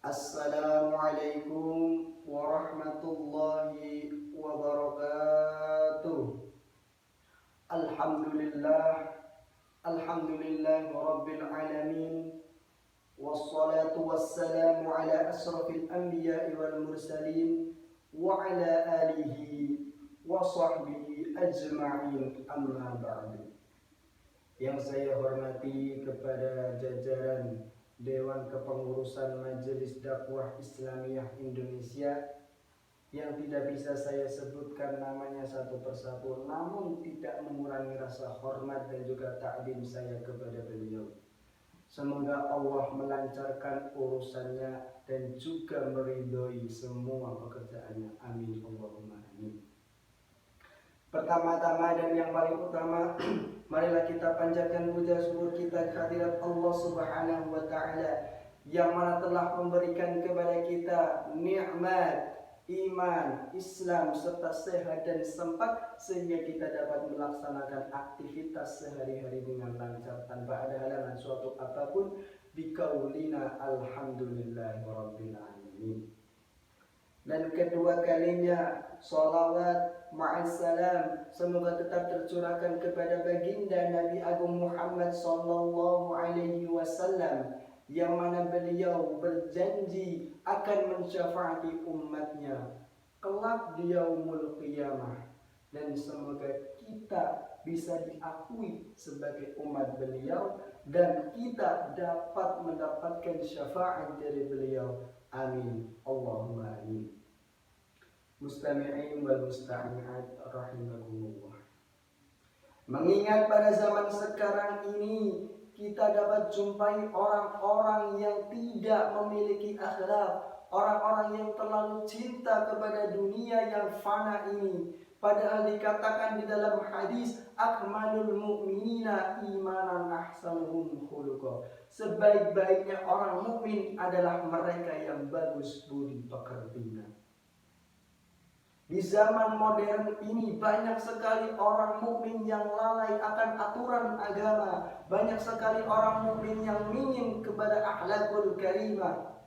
Assalamualaikum warahmatullahi wabarakatuh. Alhamdulillah, alhamdulillah rabbil alamin. Wassalatu wassalamu ala asrafil anbiya'i wal mursalin wa ala alihi wa sahbihi ajma'in, amma ba'du. Yang saya hormati kepada jajaran Dewan Kepengurusan Majelis Dakwah Islamiyah Indonesia, yang tidak bisa saya sebutkan namanya satu persatu, namun tidak mengurangi rasa hormat dan juga ta'zim saya kepada beliau. Semoga Allah melancarkan urusannya dan juga meridhoi semua pekerjaannya. Amin Allahumma amin. Pertama-tama dan yang paling utama, marilah kita panjatkan puja syukur kita kehadirat Allah Subhanahu wa taala yang mana telah memberikan kepada kita nikmat iman, Islam serta sehat dan sempat sehingga kita dapat melaksanakan aktivitas sehari-hari dengan lancar tanpa ada halangan suatu apapun. Biqaulina alhamdulillahirabbil alamin. Dan kedua kalinya sholawat ma'assalam semoga tetap tercurahkan kepada baginda Nabi Agung Muhammad sallallahu alaihi wasallam yang mana beliau berjanji akan mensyafaati umatnya kelak di yaumul qiyamah, dan semoga kita bisa diakui sebagai umat beliau dan kita dapat mendapatkan syafaat dari beliau. Amin Allahumma amin. Mustami'in wal mustami'at rahimakumullah. Mengingat pada zaman sekarang ini kita dapat jumpai orang-orang yang tidak memiliki akhlak, orang-orang yang terlalu cinta kepada dunia yang fana ini. Padahal dikatakan di dalam hadis, akmalul mu'minina imanan ahsanuhum khuluqa. Sebaik-baiknya orang mukmin adalah mereka yang bagus budi pekertinya. Di zaman modern ini banyak sekali orang mukmin yang lalai akan aturan agama, banyak sekali orang mukmin yang minim kepada akhlakul karimah.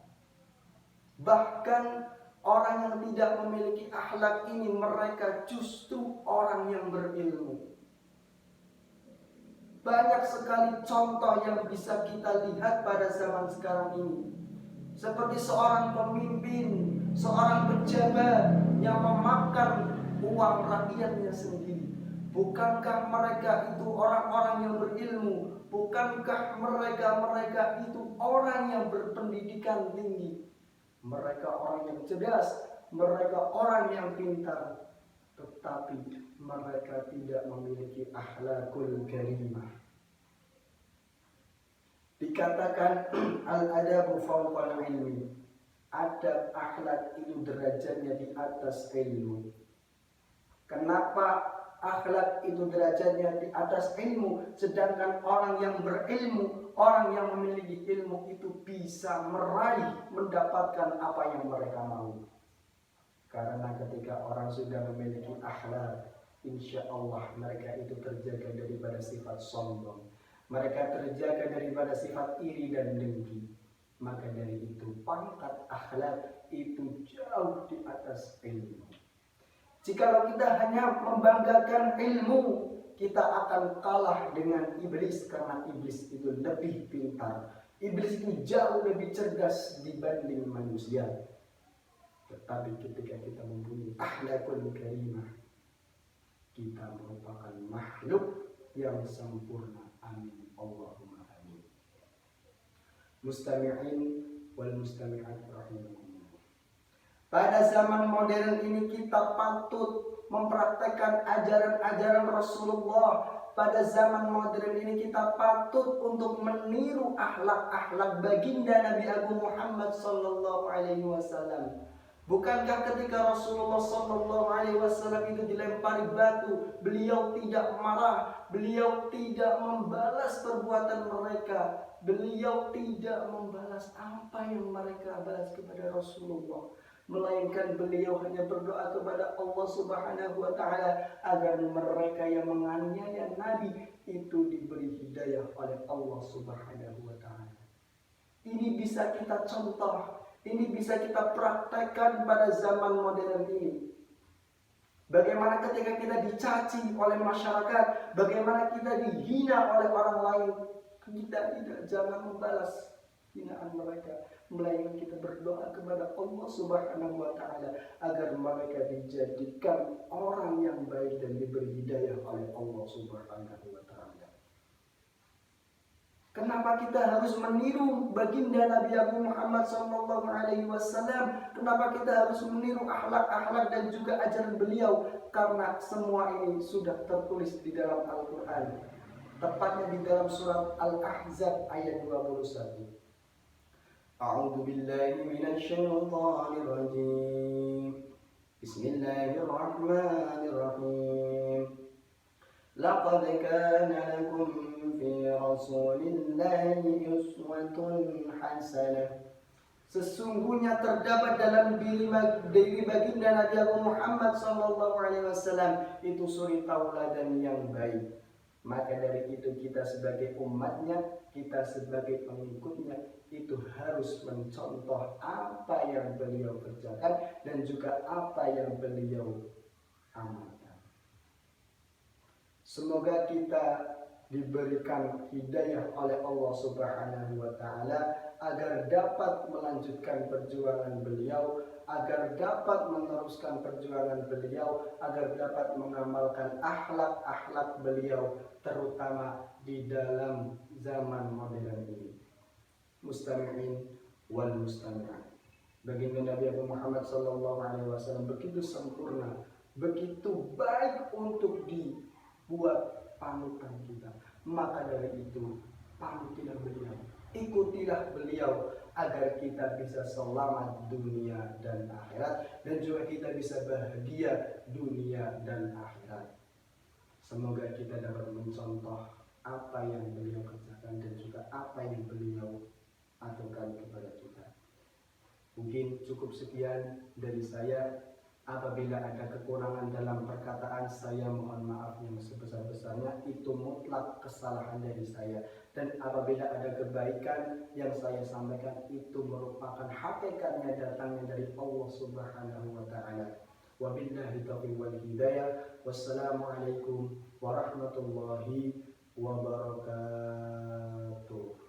Bahkan orang yang tidak memiliki akhlak ini mereka justru orang yang berilmu. Banyak sekali contoh yang bisa kita lihat pada zaman sekarang ini. Seperti seorang pemimpin, seorang pejabat yang memakan uang rakyatnya sendiri. Bukankah mereka itu orang-orang yang berilmu? Bukankah mereka itu orang yang berpendidikan tinggi? Mereka orang yang cerdas, mereka orang yang pintar, tetapi mereka tidak memiliki akhlakul karimah. Dikatakan al-adabu fawqal ilmi, adab akhlak itu derajatnya di atas ilmu. Kenapa akhlak itu derajatnya di atas ilmu, sedangkan orang yang berilmu, orang yang memiliki ilmu itu bisa meraih, mendapatkan apa yang mereka mau? Karena ketika orang sudah memiliki akhlak, insya Allah mereka itu terjaga daripada sifat sombong, mereka terjaga daripada sifat iri dan dengki. Maka dari itu pangkat akhlak itu jauh di atas ilmu. Jikalau kita hanya membanggakan ilmu, kita akan kalah dengan iblis, karena iblis itu lebih pintar. Iblis itu jauh lebih cerdas dibanding manusia. Tetapi ketika kita mempunyai akhlakul karimah, kita merupakan makhluk yang sempurna. Amin Allahumma amin. Mustami'in wal mustami'at rahimakumullah. Pada zaman modern ini kita patut mempraktekkan ajaran-ajaran Rasulullah. Pada zaman modern ini kita patut untuk meniru akhlak-akhlak baginda Nabi Agung Muhammad sallallahu alaihi wasallam. Bukankah ketika Rasulullah sallallahu alaihi wasallam itu dilempari batu, beliau tidak marah, beliau tidak membalas perbuatan mereka, beliau tidak membalas apa yang mereka balas kepada Rasulullah, melainkan beliau hanya berdoa kepada Allah Subhanahu wa taala agar mereka yang menganiaya Nabi itu diberi hidayah oleh Allah Subhanahu wa taala. Ini bisa kita contoh Ini bisa kita praktekkan pada zaman modern ini. Bagaimana ketika kita dicaci oleh masyarakat, bagaimana kita dihina oleh orang lain, kita jangan membalas hinaan mereka, melainkan kita berdoa kepada Allah Subhanahu wa taala agar mereka dijadikan orang yang baik dan diberi hidayah oleh Allah Subhanahu wa taala. Kenapa kita harus meniru baginda Nabi Abu Muhammad sallallahu alaihi wasallam? Kenapa kita harus meniru akhlak-akhlak dan juga ajaran beliau? Karena semua ini sudah tertulis di dalam Al-Qur'an. Tepatnya di dalam surat Al-Ahzab ayat 21. A'udzu billahi minasyaitonir rajim. Bismillahirrahmanirrahim. Laqad kana lakum fi rasulillahi uswatun hasanah. Sesungguhnya terdapat dalam diri baginda Nabi Muhammad sallallahu alaihi wasallam itu suri tauladan yang baik. Maka dari itu kita sebagai umatnya, kita sebagai pengikutnya itu harus mencontoh apa yang beliau kerjakan dan juga apa yang beliau amalkan. Semoga kita diberikan hidayah oleh Allah Subhanahu wa taala agar dapat melanjutkan perjuangan beliau, agar dapat meneruskan perjuangan beliau, agar dapat mengamalkan akhlak-akhlak beliau terutama di dalam zaman modern ini. Mustami'in wal mustami'at. Baginda Nabi Muhammad sallallahu alaihi wasallam begitu sempurna, begitu baik untuk buat panutan kita. Maka dari itu panutilah beliau, ikutilah beliau agar kita bisa selamat dunia dan akhirat dan juga kita bisa bahagia dunia dan akhirat. Semoga kita dapat mencontoh apa yang beliau kerjakan dan juga apa yang beliau aturkan kepada kita. Mungkin cukup sekian dari saya. Apabila ada kekurangan dalam perkataan saya, mohon maaf yang sebesar-besarnya, itu mutlak kesalahan dari saya. Dan apabila ada kebaikan yang saya sampaikan, itu merupakan hakikatnya datangnya dari Allah Subhanahu wa taala. Wabillahi taufiq wal hidayah. Wassalamualaikum warahmatullahi wabarakatuh.